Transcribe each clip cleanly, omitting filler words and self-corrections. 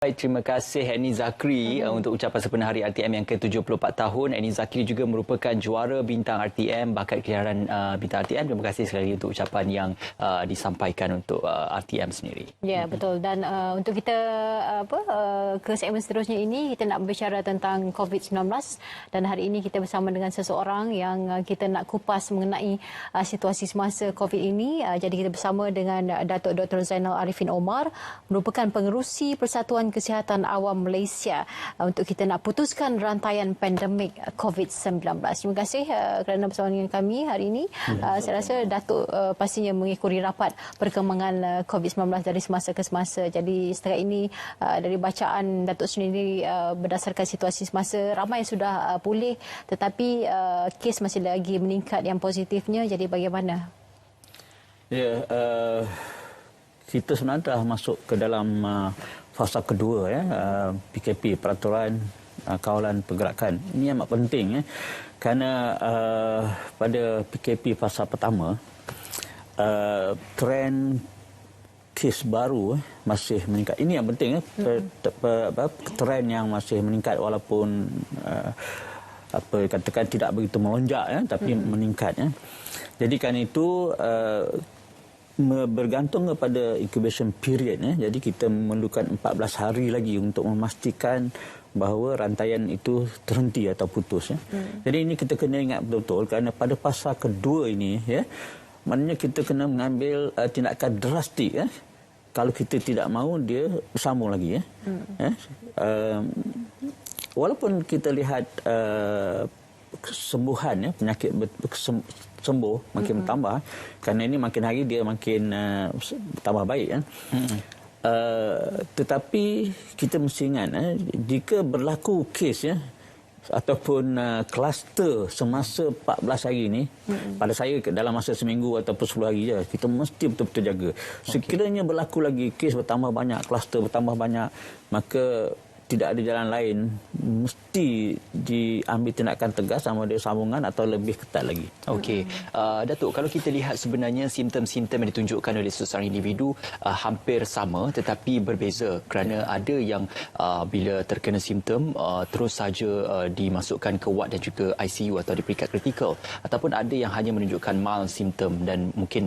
Baik, terima kasih Eni Zakri untuk ucapan sempena Hari RTM yang ke-74 tahun. Eni Zakri juga merupakan juara bintang RTM, bakat keliaran bintang RTM. Terima kasih sekali untuk ucapan yang disampaikan untuk RTM sendiri. Ya, betul. Dan untuk kita ke segmen seterusnya ini, kita nak berbicara tentang COVID-19. Dan hari ini kita bersama dengan seseorang yang kita nak kupas mengenai situasi semasa COVID ini. Jadi kita bersama dengan Datuk Dr. Zainal Arifin Omar, merupakan pengerusi Persatuan Kesihatan Awam Malaysia untuk kita nak putuskan rantaian pandemik COVID-19. Terima kasih kerana bersama dengan kami hari ini. Saya rasa Datuk pastinya mengikuti rapat perkembangan COVID-19 dari semasa ke semasa. Jadi setakat ini dari bacaan Datuk sendiri berdasarkan situasi semasa, ramai yang sudah pulih tetapi kes masih lagi meningkat yang positifnya. Jadi bagaimana? Ya, kita sebenarnya dah masuk ke dalam fasa kedua ya, PKP, Peraturan Kawalan Pergerakan. Ini amat penting ya, kerana pada PKP fasa pertama trend kes baru masih meningkat. Ini yang penting ya, trend yang masih meningkat walaupun katakan tidak begitu melonjak ya, tapi meningkat ya. Jadi kan itu bergantung kepada incubation period ya. Jadi kita memerlukan 14 hari lagi untuk memastikan bahawa rantaian itu terhenti atau putus ya. Jadi ini kita kena ingat betul-betul, kerana pada fasa kedua ini ya, maknanya kita kena mengambil tindakan drastik ya. Kalau kita tidak mahu dia bersambung lagi ya. Walaupun kita lihat kesembuhan ya, penyakit sembuh makin bertambah, kerana ini makin hari dia makin bertambah baik ya. Tetapi kita mesti ingat jika berlaku kes ya ataupun kluster semasa 14 hari ini, pada saya dalam masa seminggu ataupun 10 hari je, kita mesti betul-betul jaga. Sekiranya berlaku lagi kes bertambah banyak, kluster bertambah banyak, maka tidak ada jalan lain, mesti diambil tindakan tegas sama ada sambungan atau lebih ketat lagi. Okey, Datuk, kalau kita lihat sebenarnya simptom-simptom yang ditunjukkan oleh seseorang individu hampir sama tetapi berbeza, kerana ada yang bila terkena simptom terus saja dimasukkan ke ward dan juga ICU atau di peringkat kritikal, ataupun ada yang hanya menunjukkan mild simptom dan mungkin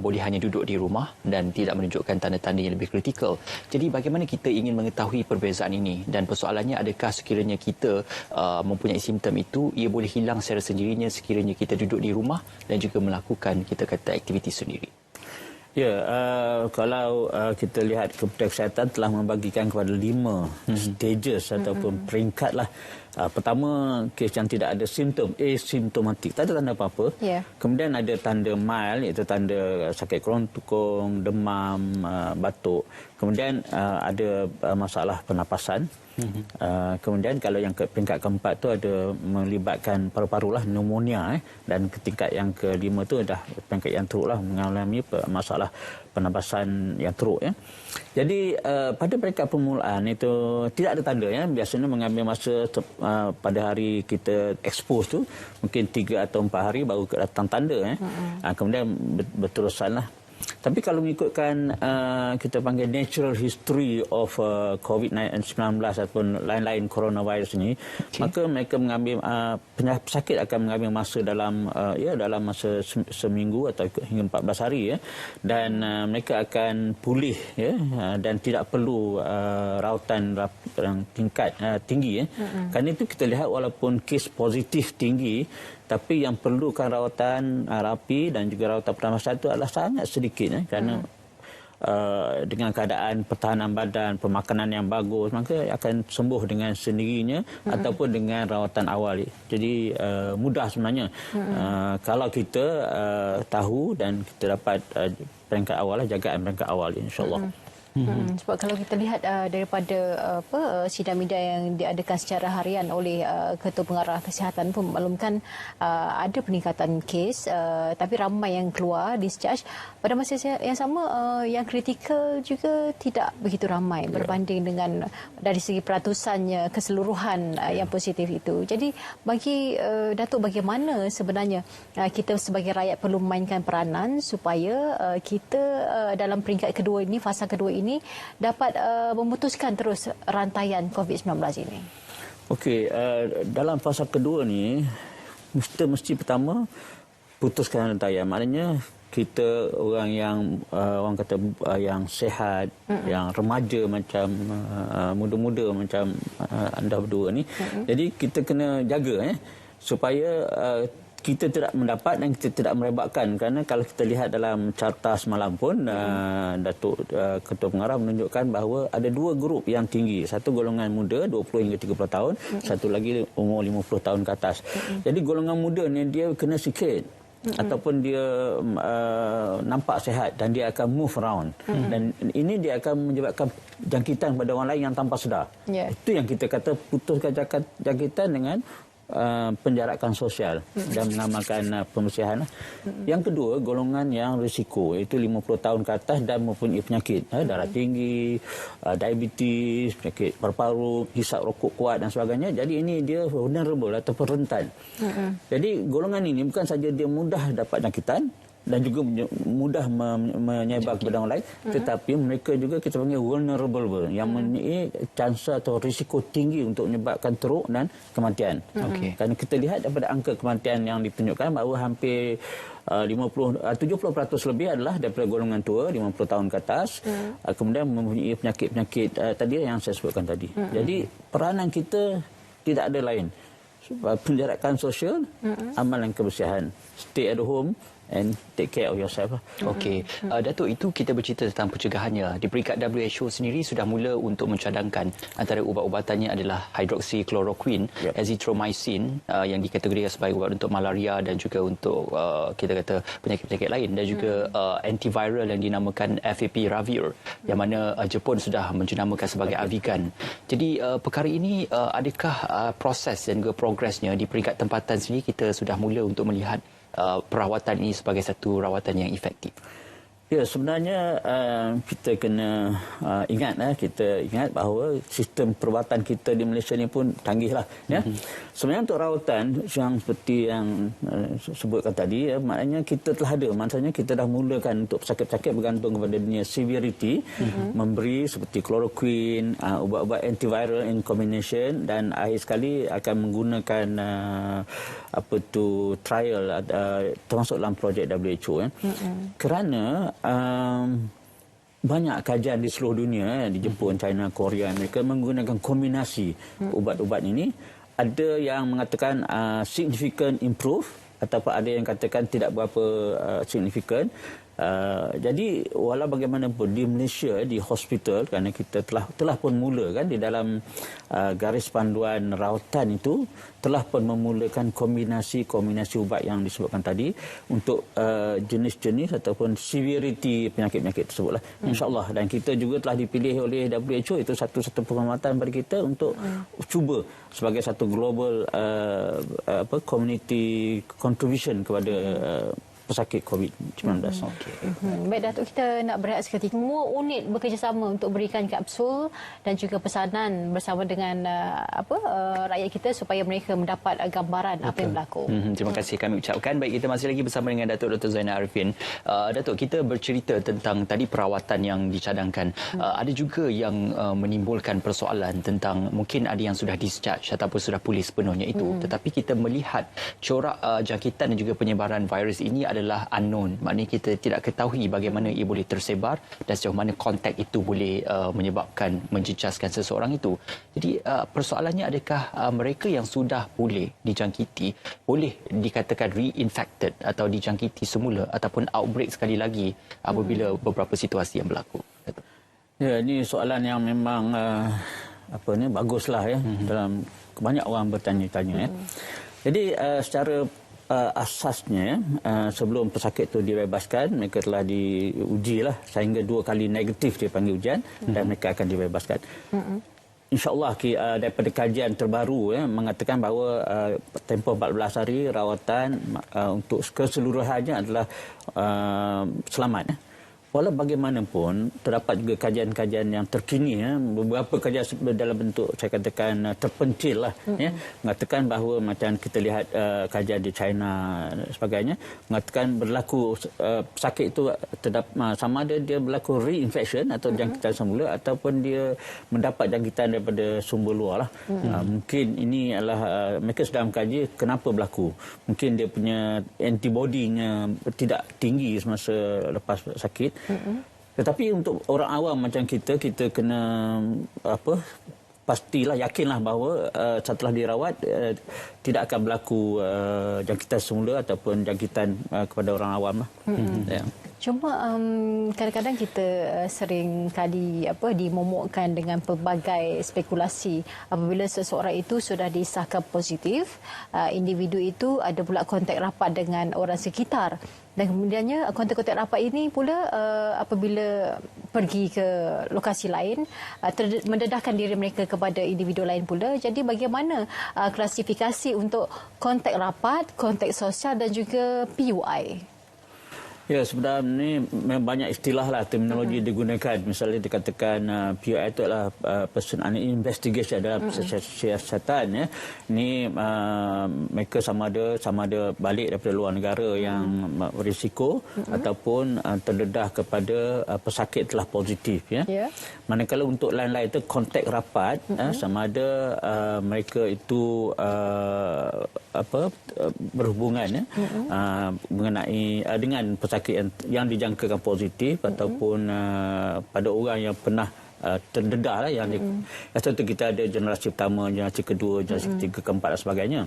boleh hanya duduk di rumah dan tidak menunjukkan tanda-tanda yang lebih kritikal. Jadi bagaimana kita ingin mengetahui perbezaan ini? Dan persoalannya, adakah sekiranya kita mempunyai simptom itu, ia boleh hilang secara sendirinya sekiranya kita duduk di rumah dan juga melakukan, kita kata, aktiviti sendiri? Ya, kalau kita lihat Kementerian Kesihatan telah membagikan kepada 5 stages ataupun peringkat lah. Pertama, kes yang tidak ada simptom, asimptomatik, tak ada tanda apa-apa. Kemudian ada tanda mild, iaitu tanda sakit keron tukung, demam, batuk. Kemudian ada masalah pernafasan. Kemudian kalau yang peringkat keempat tu ada melibatkan paru-paru lah, pneumonia dan tingkat yang kelima tu dah peringkat yang teruk lah, mengalami masalah pernafasan yang teruk ya. Jadi pada peringkat permulaan itu tidak ada tanda ya, biasanya mengambil masa pada hari kita expose tu mungkin 3 atau 4 hari baru datang tanda ya. Kemudian berterusanlah. Tapi kalau mengikutkan kita panggil natural history of COVID-19 ataupun lain-lain coronavirus ini, maka mereka mengambil pesakit akan mengambil masa dalam dalam masa seminggu atau hingga 14 hari ya, dan mereka akan pulih ya, dan tidak perlu rawatan yang tingkat tinggi ya. Kerana itu kita lihat walaupun kes positif tinggi, tapi yang perlukan rawatan rapi dan juga rawatan pernafasan itu adalah sangat sedikit ya, kerana dengan keadaan pertahanan badan, pemakanan yang bagus, maka akan sembuh dengan sendirinya ataupun dengan rawatan awal. Jadi mudah sebenarnya kalau kita tahu dan kita dapat peringkat awal, jagaan peringkat awal, insya-Allah. Sebab kalau kita lihat daripada sidang media yang diadakan secara harian oleh Ketua Pengarah Kesihatan pun memaklumkan ada peningkatan kes, tapi ramai yang keluar discharge. Pada masa yang sama yang kritikal juga tidak begitu ramai berbanding dengan dari segi peratusannya keseluruhan yang positif itu. Jadi bagi Datuk, bagaimana sebenarnya kita sebagai rakyat perlu memainkan peranan supaya kita dalam peringkat kedua ini, fasa kedua ini, ini dapat memutuskan terus rantaian COVID-19 ini? Okey, dalam fasa kedua ni mesti pertama putuskan rantaian. Maknanya kita orang yang orang kata yang sihat, yang remaja macam muda-muda macam anda berdua ni. Jadi kita kena jaga supaya kita tidak mendapat dan kita tidak merebakkan, kerana kalau kita lihat dalam carta semalam pun Datuk Ketua Pengarah menunjukkan bahawa ada dua grup yang tinggi, satu golongan muda 20 hingga 30 tahun, satu lagi umur 50 tahun ke atas. Jadi golongan muda ni dia kena sikit ataupun dia nampak sihat dan dia akan move around dan ini dia akan menyebabkan jangkitan kepada orang lain yang tanpa sedar. Itu yang kita kata putuskan jangkitan dengan penjarakan sosial dan mengamalkan pembersihan. Yang kedua, golongan yang risiko, iaitu 50 tahun ke atas dan mempunyai penyakit darah tinggi, diabetes, penyakit paru-paru, hisap rokok kuat dan sebagainya. Jadi ini dia vulnerable ataupun rentan. Jadi golongan ini bukan saja dia mudah dapat jangkitan dan juga mudah menyebar kepada orang lain, tetapi mereka juga kita panggil vulnerable, yang mempunyai chances atau risiko tinggi untuk menyebabkan teruk dan kematian. Kerana kita lihat daripada angka kematian yang ditunjukkan bahawa hampir 70% lebih adalah daripada golongan tua 50 tahun ke atas, kemudian mempunyai penyakit-penyakit tadi yang saya sebutkan tadi. Jadi peranan kita tidak ada lain, penjarakan sosial, amalan kebersihan, stay at home and take care of yourself. Okey, Datuk, itu kita bercerita tentang pencegahannya. Di peringkat WHO sendiri sudah mula untuk mencadangkan antara ubat-ubatannya adalah hydroxychloroquine, azithromycin yang dikategorikan sebagai ubat untuk malaria dan juga untuk kita kata penyakit-penyakit lain, dan juga antiviral yang dinamakan favipiravir yang mana Jepun sudah menjenamakan sebagai Avigan. Jadi perkara ini adakah proses dan juga progresnya di peringkat tempatan sendiri kita sudah mula untuk melihat perawatan ini sebagai satu rawatan yang efektif? Ya, sebenarnya kita kena ingat bahawa sistem perubatan kita di Malaysia ni pun canggih lah. Sebenarnya untuk rawatan yang seperti yang sebutkan tadi, maknanya kita telah ada, maksudnya kita dah mulakan untuk pesakit-pesakit bergantung kepada dunia severity, memberi seperti chloroquine, ubat-ubat antiviral in combination, dan akhir sekali akan menggunakan trial termasuk dalam projek WHO. Kerana banyak kajian di seluruh dunia, di Jepun, China, Korea, mereka menggunakan kombinasi ubat-ubat ini. Ada yang mengatakan significant improve, ataupun ada yang katakan tidak berapa significant. Jadi walau bagaimanapun di Malaysia, di hospital, kerana kita telah pun mula kan di dalam garis panduan rawatan itu telah pun memulakan kombinasi ubat yang disebutkan tadi untuk jenis-jenis ataupun severity penyakit-penyakit tersebutlah. InsyaAllah, dan kita juga telah dipilih oleh WHO, itu satu penghormatan bagi kita untuk cuba sebagai satu global community contribution kepada pesakit COVID-19. Baik, Datuk, kita nak berehat sekali. Semua unit bekerjasama untuk berikan kapsul dan juga pesanan bersama dengan rakyat kita supaya mereka mendapat gambaran apa yang berlaku. Terima kasih kami ucapkan. Baik, kita masih lagi bersama dengan Datuk Dr. Zainal Arifin. Datuk, kita bercerita tentang tadi perawatan yang dicadangkan. Ada juga yang menimbulkan persoalan tentang mungkin ada yang sudah discharge ataupun sudah pulih sepenuhnya itu. Tetapi kita melihat corak jangkitan dan juga penyebaran virus ini adalah unknown. Maknanya kita tidak ketahui bagaimana ia boleh tersebar dan sejauh mana kontak itu boleh menyebabkan menjejaskan seseorang itu. Jadi persoalannya, adakah mereka yang sudah pulih dijangkiti boleh dikatakan reinfected atau dijangkiti semula ataupun outbreak sekali lagi apabila beberapa situasi yang berlaku? Ya, ini soalan yang memang baguslah ya. Dalam banyak orang bertanya-tanya. Jadi secara asasnya sebelum pesakit itu dibebaskan, mereka telah diujilah sehingga 2 kali negatif dia panggil ujian dan mereka akan dibebaskan. InsyaAllah daripada kajian terbaru mengatakan bahawa tempoh 14 hari rawatan untuk keseluruhannya adalah selamat. walau bagaimanapun terdapat juga kajian-kajian yang terkini ya, beberapa kajian dalam bentuk saya katakan terpencil lah ya, mengatakan bahawa macam kita lihat kajian di China dan sebagainya mengatakan berlaku sakit itu sama ada dia berlaku reinfection atau jangkitan semula ataupun dia mendapat jangkitan daripada sumber luar lah. Mungkin ini adalah mereka sedang mengkaji kenapa berlaku. Mungkin dia punya antibodinya tidak tinggi semasa lepas sakit. Tetapi untuk orang awam macam kita kena pastilah yakinlah bahawa setelah dirawat tidak akan berlaku jangkitan semula ataupun jangkitan kepada orang awam lah. Ya. Cuma kadang-kadang kita sering kali dimomokkan dengan pelbagai spekulasi apabila seseorang itu sudah disahkan positif, individu itu ada pula kontak rapat dengan orang sekitar. Dan kemudiannya kontak-kontak rapat ini pula apabila pergi ke lokasi lain mendedahkan diri mereka kepada individu lain pula. Jadi bagaimana klasifikasi untuk kontak rapat, kontak sosial dan juga PUI? Ya, sebenarnya ini memang banyak istilah lah terminologi digunakan. Misalnya dikatakan PUI itu adalah person under investigation dalam siasatan ya. Ini mereka sama ada balik daripada luar negara yang berisiko ataupun terdedah kepada pesakit telah positif ya. Manakala untuk lain-lain itu kontak rapat sama ada mereka itu berhubungan ya mengenai dengan pesakit yang dijangkakan positif ataupun pada orang yang pernah terdedah lah yang contoh kita ada generasi pertama, generasi kedua, generasi ketiga, keempat dan sebagainya.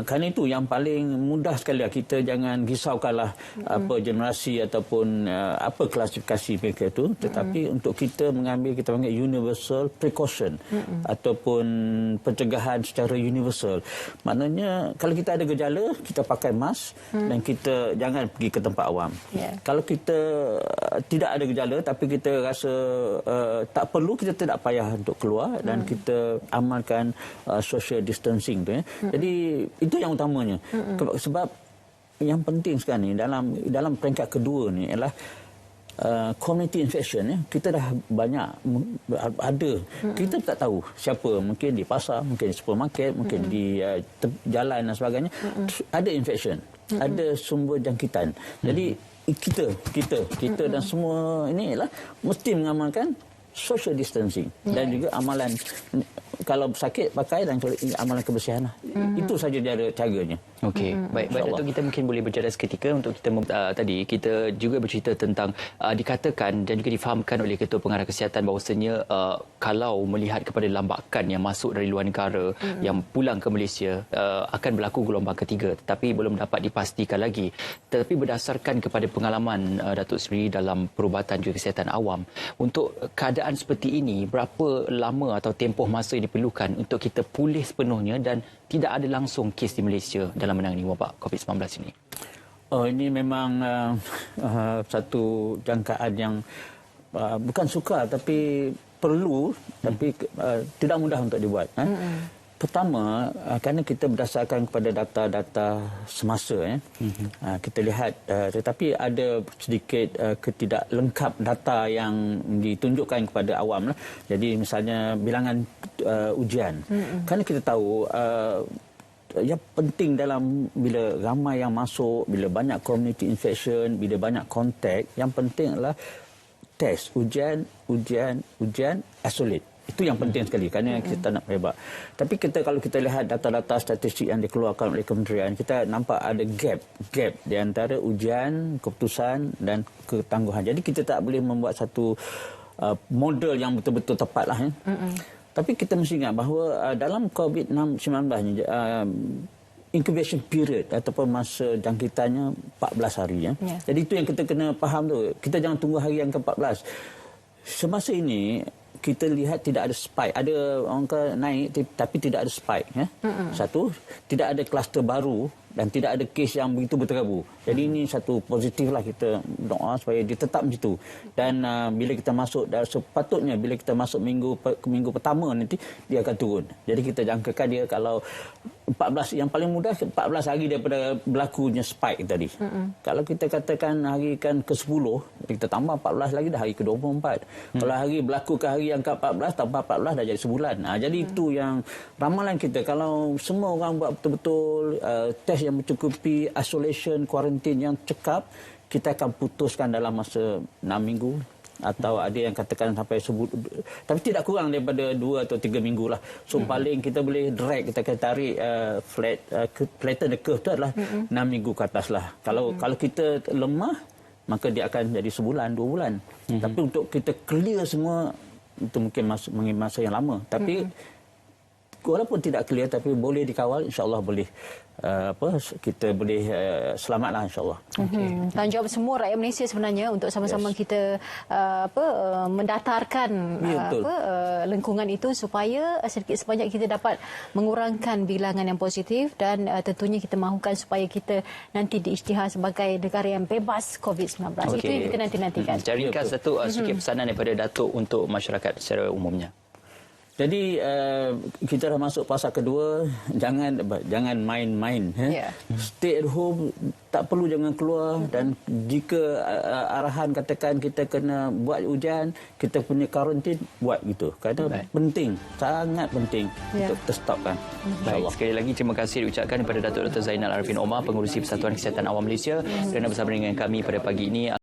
Kerana itu yang paling mudah sekali lah, kita jangan risaukanlah apa generasi ataupun apa klasifikasi mereka itu, tetapi untuk kita panggil universal precaution ataupun pencegahan secara universal. Maknanya kalau kita ada gejala, kita pakai mask dan kita jangan pergi ke tempat awam. Kalau kita tidak ada gejala tapi kita rasa tak perlu, kita tidak payah untuk keluar dan kita amalkan social distancing tu ya. Jadi itu yang utamanya. Sebab yang penting sekarang ni dalam peringkat kedua ni ialah community infection ya. Kita dah banyak ada. Kita tak tahu siapa, mungkin di pasar, mungkin di supermarket, mungkin di jalan dan sebagainya ada infection, ada sumber jangkitan. Jadi kita dan semua ini ialah mesti mengamalkan social distancing dan juga amalan kalau sakit pakai dan kalau amalan kebersihan. Itu saja caranya. Okey, baik Datuk, kita mungkin boleh berjalan seketika untuk kita tadi kita juga bercerita tentang dikatakan dan juga difahamkan oleh Ketua Pengarah Kesihatan bahawasanya kalau melihat kepada lambakan yang masuk dari luar negara yang pulang ke Malaysia akan berlaku gelombang ketiga, tetapi belum dapat dipastikan lagi. Tetapi berdasarkan kepada pengalaman Datuk Seri dalam perubatan juga kesihatan awam, untuk keadaan seperti ini berapa lama atau tempoh masa yang diperlukan untuk kita pulih sepenuhnya dan tidak ada langsung kes di Malaysia dalam menangani wabak COVID-19 ini? Ini memang satu jangkaan yang bukan sukar tapi perlu, tapi tidak mudah untuk dibuat. Pertama, kerana kita berdasarkan kepada data-data semasa ya. Kita lihat tetapi ada sedikit ketidak lengkap data yang ditunjukkan kepada awam lah. Jadi misalnya bilangan ujian. Kerana kita tahu yang penting dalam bila ramai yang masuk, bila banyak community infection, bila banyak kontak, yang penting adalah test, ujian, isolate. Itu yang penting sekali kerana kita nak hebat. Tapi kalau kita lihat data-data statistik yang dikeluarkan oleh kementerian, kita nampak ada gap di antara ujian, keputusan dan ketangguhan. Jadi kita tak boleh membuat satu model yang betul-betul tepat lah. Tapi kita mesti ingat bahawa dalam COVID-19 ni incubation period ataupun masa jangkitannya 14 hari ya. Jadi itu yang kita kena faham tu. Kita jangan tunggu hari yang ke-14. Semasa ini kita lihat tidak ada spike. Ada orang naik tapi tidak ada spike ya. Satu, tidak ada kluster baru dan tidak ada kes yang begitu berterabur. Jadi ini satu positif lah, kita doa supaya dia tetap macam itu. Dan bila kita masuk, sepatutnya bila kita masuk minggu pertama nanti dia akan turun. Jadi kita jangkakan dia kalau 14, yang paling mudah 14 hari daripada berlakunya spike tadi. Kalau kita katakan hari kan ke-10, kita tambah 14 lagi dah hari ke-24. Kalau hari berlaku ke hari yang ke-14 tambah 14 dah jadi sebulan. Jadi itu yang ramalan kita. Kalau semua orang buat betul-betul test yang mencukupi, isolation, quarantine yang cekap, kita akan putuskan dalam masa 6 minggu. Atau ada yang katakan sampai tapi tidak kurang daripada 2 atau 3 minggu lah. So paling kita boleh drag, kita akan tarik flatten the curve tu adalah 6 minggu ke atas lah. Kalau kita lemah, maka dia akan jadi sebulan, 2 bulan. Tapi untuk kita clear semua, itu mungkin masa yang lama. Tapi walaupun tidak clear, tapi boleh dikawal, insya-Allah boleh kita boleh selamatlah, insya-Allah. Tanggungjawab semua rakyat Malaysia sebenarnya untuk sama-sama kita mendatarkan lengkungan itu supaya sedikit sebanyak kita dapat mengurangkan bilangan yang positif, dan tentunya kita mahukan supaya kita nanti diisytihar sebagai negara yang bebas COVID-19. Itu yang kita nanti-nantikan. Secara ringkas, Datuk, sikit pesanan daripada Datuk untuk masyarakat secara umumnya. Jadi kita dah masuk fasa kedua, jangan main-main. Stay at home, tak perlu jangan keluar, dan jika arahan katakan kita kena buat ujian, kita punya karantin, buat gitu. Kerana penting, sangat penting untuk kita stopkan. Baik, sekali lagi terima kasih diucapkan kepada Datuk Dr. Zainal Arifin Omar, Pengerusi Persatuan Kesihatan Awam Malaysia, kerana bersama dengan kami pada pagi ini.